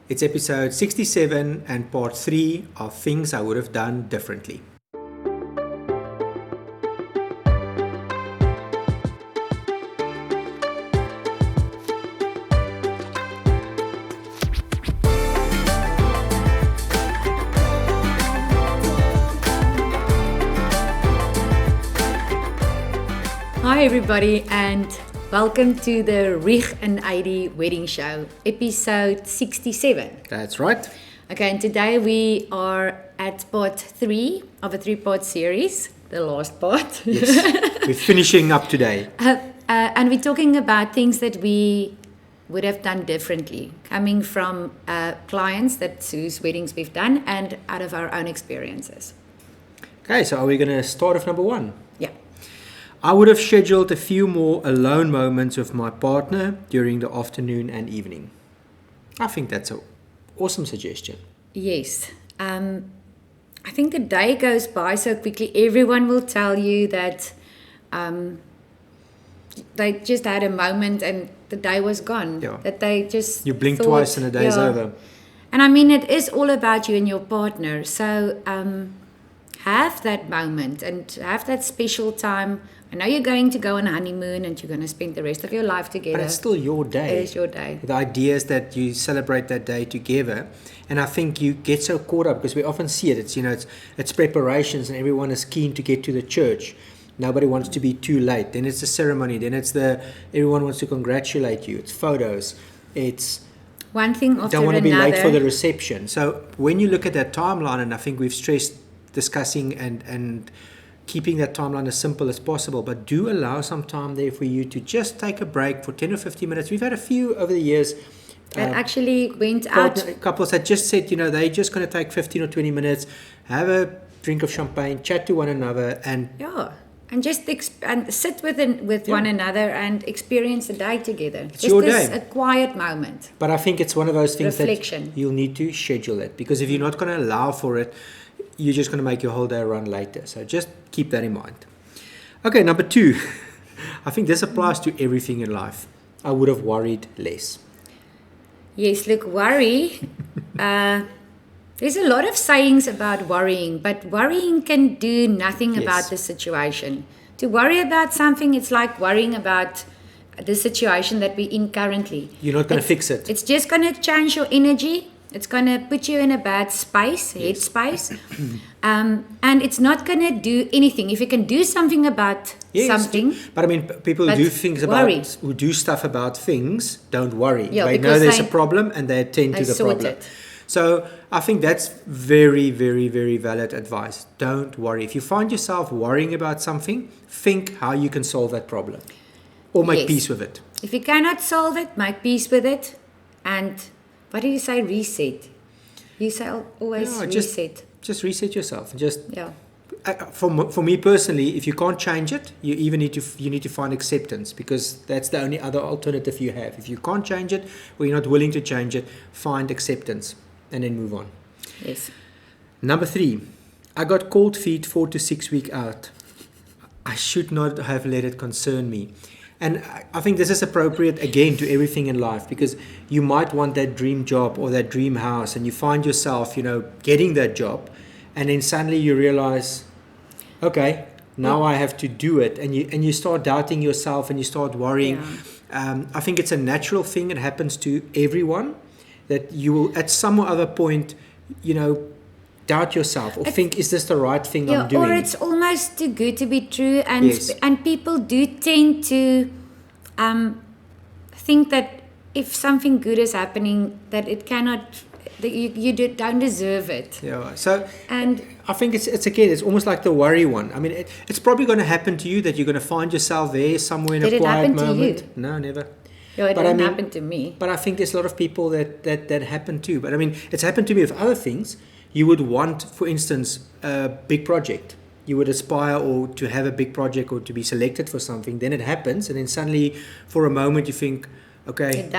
It's episode 67 and part 3 of things I would have done differently. Hi everybody and welcome to the Rieg AD Wedding Show, episode 67. That's right. Okay, and today we are at part 3 of a 3-part series, the last part. Yes, we're finishing up today. And we're talking about things that we would have done differently, coming from clients whose weddings we've done and out of our own experiences. Okay, so are we going to start with number 1? Yeah. I would have scheduled a few more alone moments with my partner during the afternoon and evening. I think that's an awesome suggestion. Yes. I think the day goes by so quickly. Everyone will tell you that they just had a moment and the day was gone. Yeah. That they just You blink twice and the day's over. And I mean, it is all about you and your partner. So have that moment and have that special time. I know you're going to go on a honeymoon and you're going to spend the rest of your life together. But it's still your day. It is your day. The idea is that you celebrate that day together. And I think you get so caught up because we often see it. It's preparations and everyone is keen to get to the church. Nobody wants to be too late. Then it's the ceremony. Then it's everyone wants to congratulate you. It's photos. It's one thing after don't want to be another. late for the reception. So when you look at that timeline, and I think we've stressed discussing and keeping that timeline as simple as possible, but do allow some time there for you to just take a break for 10 or 15 minutes. We've had a few over the years that actually went out. Couples that just said, they're just going to take 15 or 20 minutes, have a drink of champagne, chat to one another, and just and sit with one another and experience the day together. It's your day. A quiet moment. But I think it's one of those things Reflection. that you'll need to schedule it, because if you're not going to allow for it, you're just going to make your whole day run later. So just keep that in mind. Okay, number 2. I think this applies to everything in life. I would have worried less. Yes, look, worry. There's a lot of sayings about worrying, but worrying can do nothing about the situation. To worry about something, it's like worrying about the situation that we're in currently. You're not going to fix it. It's just going to change your energy. It's going to put you in a bad space, headspace, and it's not going to do anything. If you can do something about something, but I mean, people who do stuff about things don't worry. They know there's a problem and they attend to the problem. So I think that's very, very, very valid advice. Don't worry. If you find yourself worrying about something, think how you can solve that problem or make peace with it. If you cannot solve it, make peace with it, and what do you say? Reset. You say always reset. Just reset yourself. For me personally, if you can't change it, you need to find acceptance, because that's the only other alternative you have. If you can't change it or you're not willing to change it, find acceptance and then move on. Yes. Number 3, I got cold feet 4 to 6 weeks out. I should not have let it concern me. And I think this is appropriate, again, to everything in life, because you might want that dream job or that dream house, and you find yourself, getting that job, and then suddenly you realize, okay, now I have to do it, and you start doubting yourself and you start worrying. I think it's a natural thing. It happens to everyone, that you will, at some other point, doubt yourself or think, is this the right thing I'm doing? Or it's almost too good to be true, and people do tend to think that if something good is happening, that it cannot, that you don't deserve it. So and I think it's almost like the worry one. I mean, it's probably going to happen to you, that you're going to find yourself there somewhere in a quiet moment. Did it happen to you? No, never. It didn't happen to me. But I think there's a lot of people that happen too. But I mean, it's happened to me with other things. You would want, for instance, a big project. You would aspire or to have a big project or to be selected for something. Then it happens, and then suddenly, for a moment, you think, okay,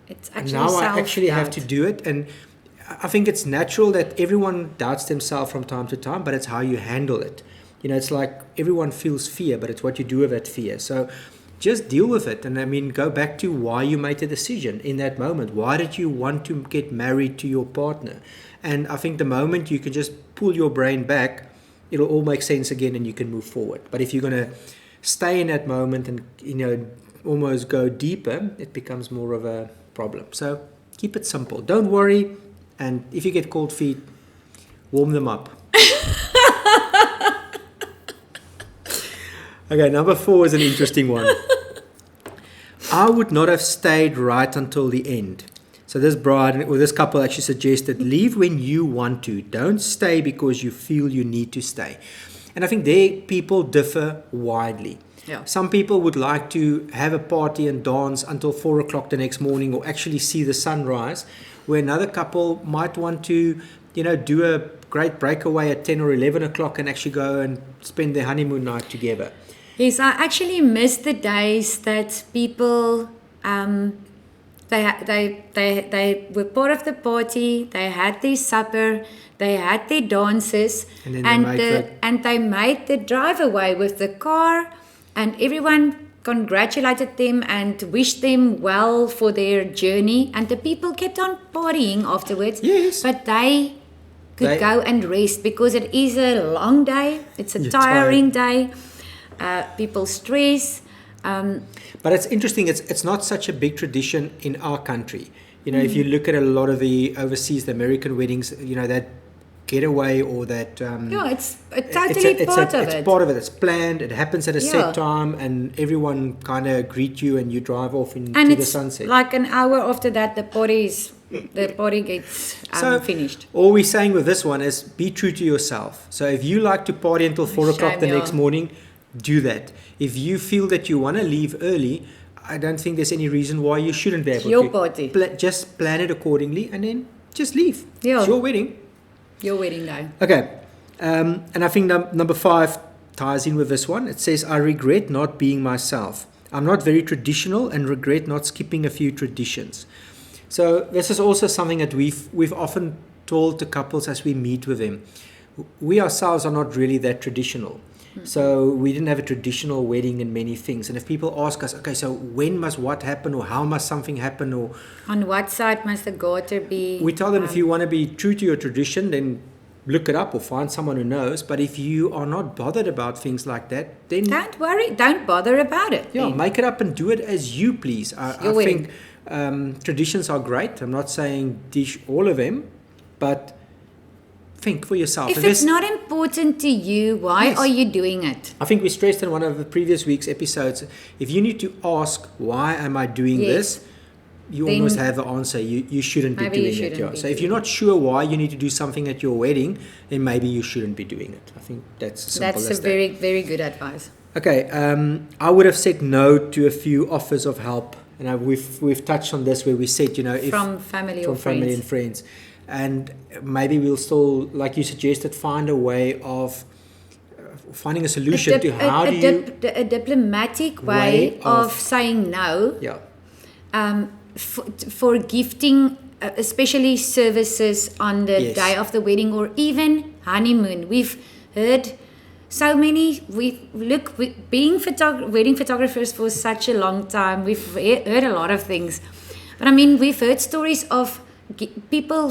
it's actually now I actually have to do it. And I think it's natural that everyone doubts themselves from time to time, but it's how you handle it. It's like everyone feels fear, but it's what you do with that fear. So just deal with it. And I mean, go back to why you made the decision in that moment. Why did you want to get married to your partner? And I think the moment you can just pull your brain back, it'll all make sense again and you can move forward. But if you're going to stay in that moment and, almost go deeper, it becomes more of a problem. So keep it simple. Don't worry. And if you get cold feet, warm them up. Okay, number 4 is an interesting one. I would not have stayed right until the end. So this bride or this couple actually suggested leave when you want to. Don't stay because you feel you need to stay. And I think there people differ widely. Yeah. Some people would like to have a party and dance until 4 o'clock the next morning or actually see the sunrise, where another couple might want to, do a great breakaway at 10 or 11 o'clock and actually go and spend their honeymoon night together. Yes, I actually miss the days that people, they were part of the party, they had their supper, they had their dances, and they made the drive away with the car, and everyone congratulated them and wished them well for their journey, and the people kept on partying afterwards. Yes. But they could go and rest because it is a long day, it's a tiring day. People stress. But it's interesting, it's not such a big tradition in our country. If you look at a lot of the overseas, the American weddings, that getaway or that... it's totally part of it. It's part of it. It's planned. It happens at a set time and everyone kind of greet you and you drive off into the sunset. Like an hour after that, the party gets finished. All we're saying with this one is be true to yourself. So if you like to party until 4 o'clock the next morning, do that. If you feel that you want to leave early, I don't think there's any reason why you shouldn't be able your party. Just plan it accordingly and then just leave. Yeah. It's your wedding. Your wedding day. Okay. And I think number 5 ties in with this one. It says, I regret not being myself. I'm not very traditional and regret not skipping a few traditions. So this is also something that we've often told to couples as we meet with them. We ourselves are not really that traditional. So we didn't have a traditional wedding and many things. And if people ask us, okay, so when must what happen or how must something happen or... On what side must the garter be? We tell them if you want to be true to your tradition, then look it up or find someone who knows. But if you are not bothered about things like that, then... Don't worry, don't bother about it. Yeah, make it up and do it as you please. I think traditions are great. I'm not saying dish all of them, but... think for yourself. If it's not important to you, why are you doing it? I think we stressed in one of the previous week's episodes, if you need to ask, why am I doing this? You then almost have the answer. You shouldn't be doing it. So if you're not sure why you need to do something at your wedding, then maybe you shouldn't be doing it. I think that's simple. That's very, very good advice. Okay. I would have said no to a few offers of help. And we've touched on this where we said, if from family and friends. And maybe we'll still, like you suggested, find a way of finding a solution to how a diplomatic way of saying no. Yeah. For gifting, especially services on the day of the wedding or even honeymoon. We've heard so many. Being wedding photographers for such a long time, we've heard a lot of things. But I mean, we've heard stories of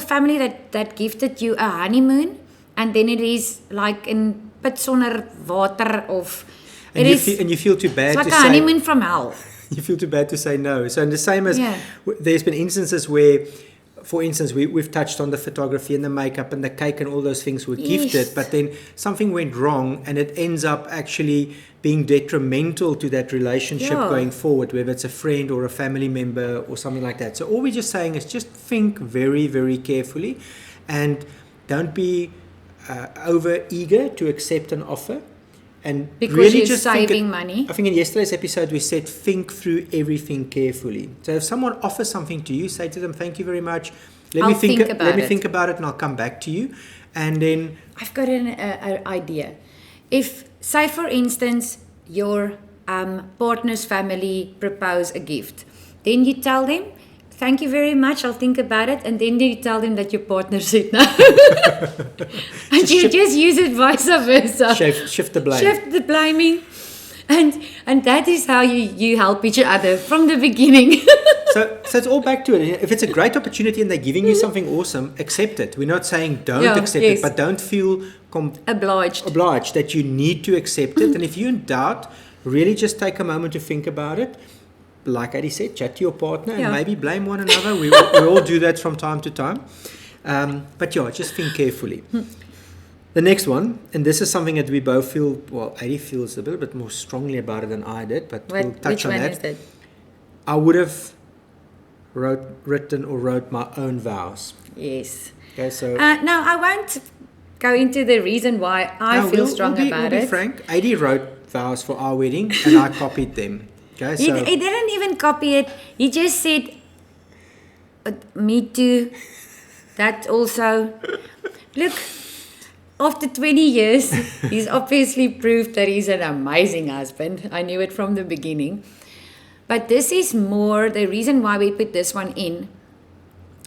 family that gifted you a honeymoon, and then it is like in pit sonder water of... And you feel too bad to say... It's like a honeymoon from hell. You feel too bad to say no. So in the same as... There's been instances where, for instance, we've touched on the photography and the makeup and the cake and all those things were gifted, but then something went wrong and it ends up actually being detrimental to that relationship going forward, whether it's a friend or a family member or something like that. So all we're just saying is just think very, very carefully and don't be over eager to accept an offer. And because really you're just saving money. I think in yesterday's episode we said think through everything carefully. So if someone offers something to you, say to them, thank you very much. Let me think about it and I'll come back to you. And then I've got an idea. If, say for instance, your partner's family propose a gift, then you tell them, thank you very much, I'll think about it, and then you tell them that your partner said no. And just use it vice versa. Shift the blame. Shift the blaming. And that is how you help each other from the beginning. So it's all back to it. If it's a great opportunity and they're giving you something awesome, accept it. We're not saying don't accept it, but don't feel obliged that you need to accept it. And if you're in doubt, really just take a moment to think about it. Like Adi said, chat to your partner and maybe blame one another. We all do that from time to time. But just think carefully. The next one, and this is something that we both feel, well, Adi feels a little bit more strongly about it than I did, but we'll touch on that. Which one is it? I would have wrote my own vows. Yes. Okay, so... no, I won't go into the reason why I feel strong about it. We'll be frank. Adi wrote vows for our wedding, and I copied them. Okay, so... He didn't even copy it. He just said, me too. That also... Look... After 20 years, he's obviously proved that he's an amazing husband. I knew it from the beginning. But this is more, the reason why we put this one in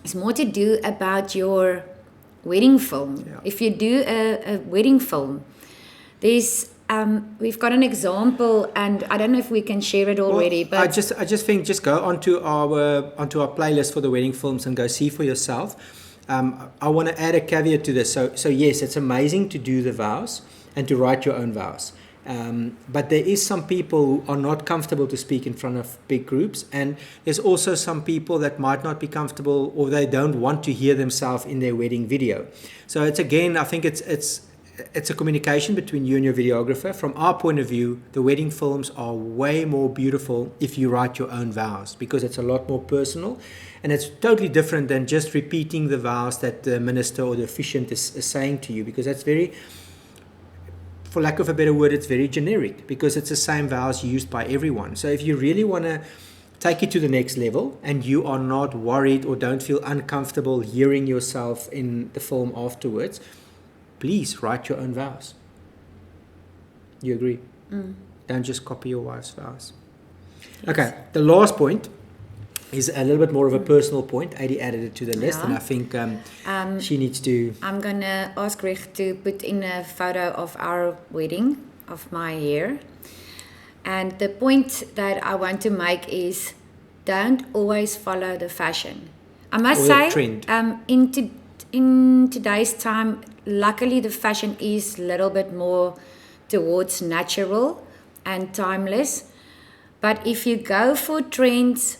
is more to do about your wedding film. Yeah. If you do a wedding film, there's we've got an example, and I don't know if we can share it already. But I just think just go onto our playlist for the wedding films and go see for yourself. I want to add a caveat to this. So yes, it's amazing to do the vows and to write your own vows. But there is some people who are not comfortable to speak in front of big groups, and there's also some people that might not be comfortable or they don't want to hear themselves in their wedding video. So it's again, I think it's a communication between you and your videographer. From our point of view, the wedding films are way more beautiful if you write your own vows, because it's a lot more personal, and it's totally different than just repeating the vows that the minister or the officiant is saying to you, because that's very, for lack of a better word, it's very generic, because it's the same vows used by everyone. So if you really want to take it to the next level and you are not worried or don't feel uncomfortable hearing yourself in the film afterwards, please write your own vows. You agree? Don't just copy your wife's vows. Yes. Okay, the last point is a little bit more of a personal point. Adi added it to the list, and I think she needs to... I'm going to ask Rieg to put in a photo of our wedding, of my hair. And the point that I want to make is, don't always follow the fashion. I must say, in today's time, luckily the fashion is a little bit more towards natural and timeless. But if you go for trends,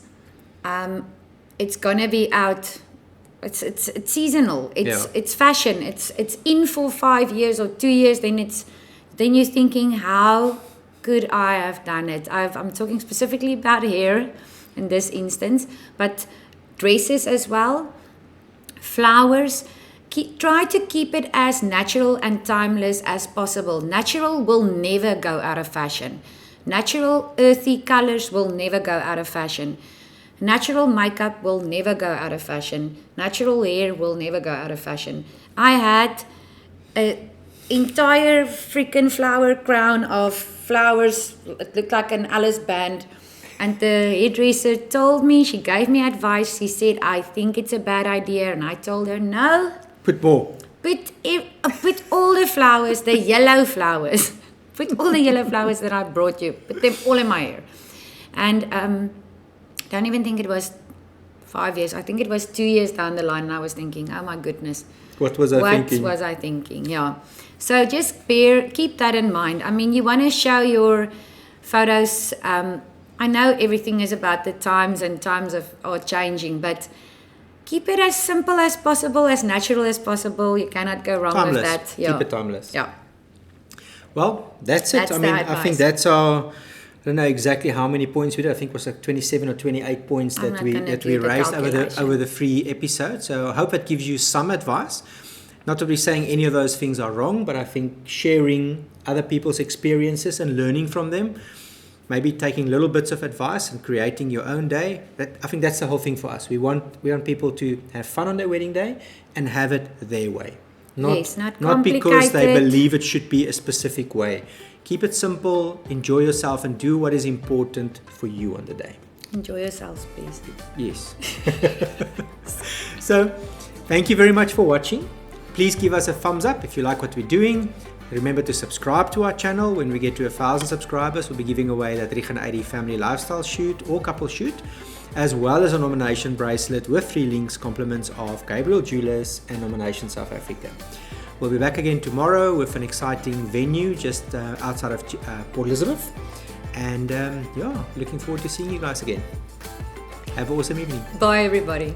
it's gonna be out. It's seasonal. It's fashion. It's in for 5 years or 2 years. Then you're thinking, how could I have done it? I'm talking specifically about hair in this instance, but dresses as well, flowers. Try to keep it as natural and timeless as possible. Natural will never go out of fashion. Natural earthy colors will never go out of fashion. Natural makeup will never go out of fashion. Natural hair will never go out of fashion. I had an entire freaking flower crown of flowers. It looked like an Alice band. And the hairdresser told me, she gave me advice. She said, I think it's a bad idea. And I told her, no. Put more. Put all the flowers, the yellow flowers. Put all the yellow flowers that I brought you. Put them all in my hair. And don't even think it was 5 years. I think it was 2 years down the line, and I was thinking, oh my goodness. What was I thinking? Yeah. So just keep that in mind. I mean, you want to show your photos. I know everything is about the times, and times are changing, but keep it as simple as possible, as natural as possible. You cannot go wrong with that. Yeah. Keep it timeless. Yeah. Well, that's it. I think that's our... I don't know exactly how many points we did. I think it was like 27 or 28 points that we raised over the 3 episodes. So I hope it gives you some advice. Not to be saying any of those things are wrong, but I think sharing other people's experiences and learning from them, maybe taking little bits of advice and creating your own day. I think that's the whole thing for us. We want people to have fun on their wedding day and have it their way. Not because they believe it should be a specific way. Keep it simple, enjoy yourself, and do what is important for you on the day. Enjoy yourselves, please. Yes. So, thank you very much for watching. Please give us a thumbs up if you like what we're doing. Remember to subscribe to our channel. When we get to 1,000 subscribers, we'll be giving away that Rieg AD family lifestyle shoot or couple shoot, as well as a nomination bracelet with 3 links, compliments of Gabriel Jewelers and Nomination South Africa. We'll be back again tomorrow with an exciting venue just outside of Port Elizabeth. And yeah, looking forward to seeing you guys again. Have an awesome evening. Bye, everybody.